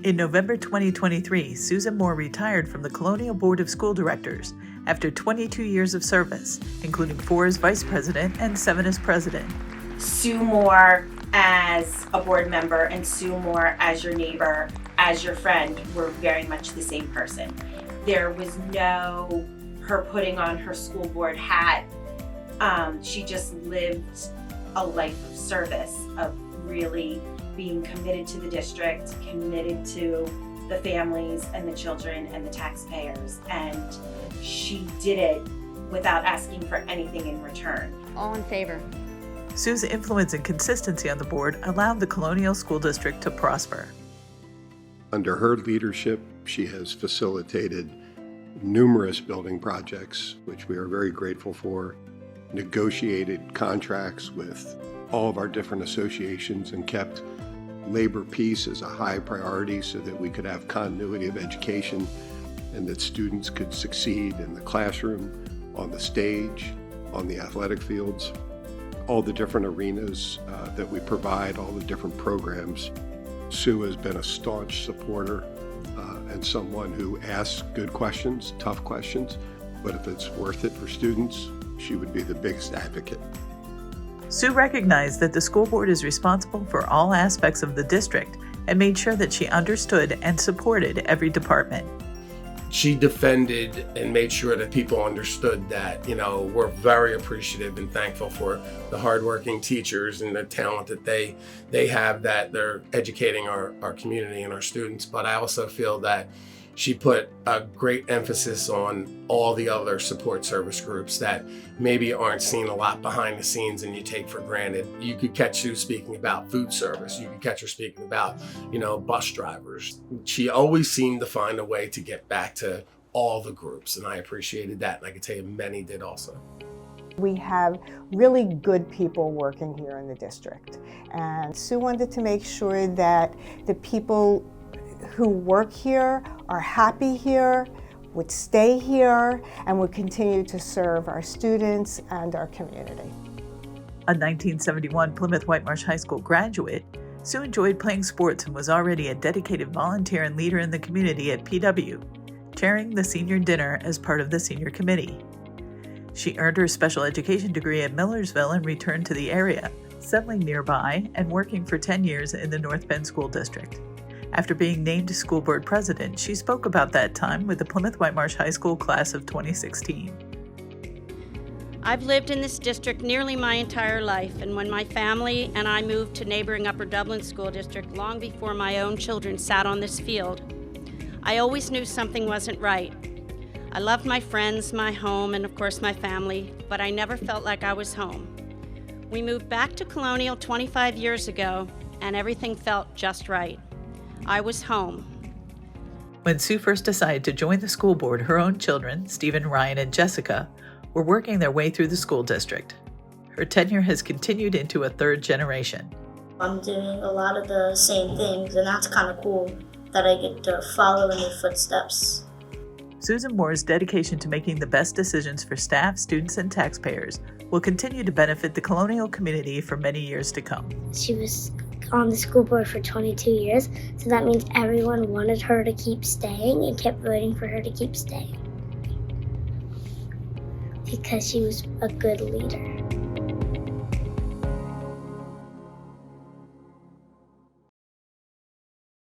In November 2023, Susan Moore retired from the Colonial Board of School Directors after 22 years of service, including 4 as vice president and 7 as president. Sue Moore as a board member and Sue Moore as your neighbor, as your friend, were very much the same person. There was no her putting on her school board hat. She just lived a life of service, of really being committed to the district, committed to the families and the children and the taxpayers. And she did it without asking for anything in return. All in favor? Sue's influence and consistency on the board allowed the Colonial School District to prosper. Under her leadership, she has facilitated numerous building projects, which we are very grateful for, negotiated contracts with all of our different associations, and kept labor peace as a high priority so that we could have continuity of education and that students could succeed in the classroom, on the stage, on the athletic fields, all the different arenas that we provide, all the different programs. Sue has been a staunch supporter and someone who asks good questions, tough questions, but if it's worth it for students, she would be the biggest advocate. Sue recognized that the school board is responsible for all aspects of the district and made sure that she understood and supported every department. She defended and made sure that people understood that, we're very appreciative and thankful for the hardworking teachers and the talent that they have, that they're educating our community and our students. But I also feel that she put a great emphasis on all the other support service groups that maybe aren't seen a lot behind the scenes and you take for granted. You could catch Sue speaking about food service. You could catch her speaking about, bus drivers. She always seemed to find a way to get back to all the groups, and I appreciated that. And I can tell you many did also. We have really good people working here in the district. And Sue wanted to make sure that the people who work here are happy here, would stay here, and would continue to serve our students and our community. A 1971 Plymouth Whitemarsh High School graduate, Sue enjoyed playing sports and was already a dedicated volunteer and leader in the community at PW, chairing the senior dinner as part of the senior committee. She earned her special education degree at Millersville and returned to the area, settling nearby and working for 10 years in the North Bend School District. After being named school board president, she spoke about that time with the Plymouth Whitemarsh High School class of 2016. I've lived in this district nearly my entire life, and when my family and I moved to neighboring Upper Dublin School District long before my own children sat on this field, I always knew something wasn't right. I loved my friends, my home, and of course my family, but I never felt like I was home. We moved back to Colonial 25 years ago, and everything felt just right. I was home. When Sue first decided to join the school board, her own children, Stephen, Ryan, and Jessica, were working their way through the school district. Her tenure has continued into a third generation. I'm doing a lot of the same things, and that's kind of cool that I get to follow in their footsteps. Susan Moore's dedication to making the best decisions for staff, students, and taxpayers will continue to benefit the Colonial community for many years to come. She was on the school board for 22 years, so that means everyone wanted her to keep staying and kept voting for her to keep staying because she was a good leader.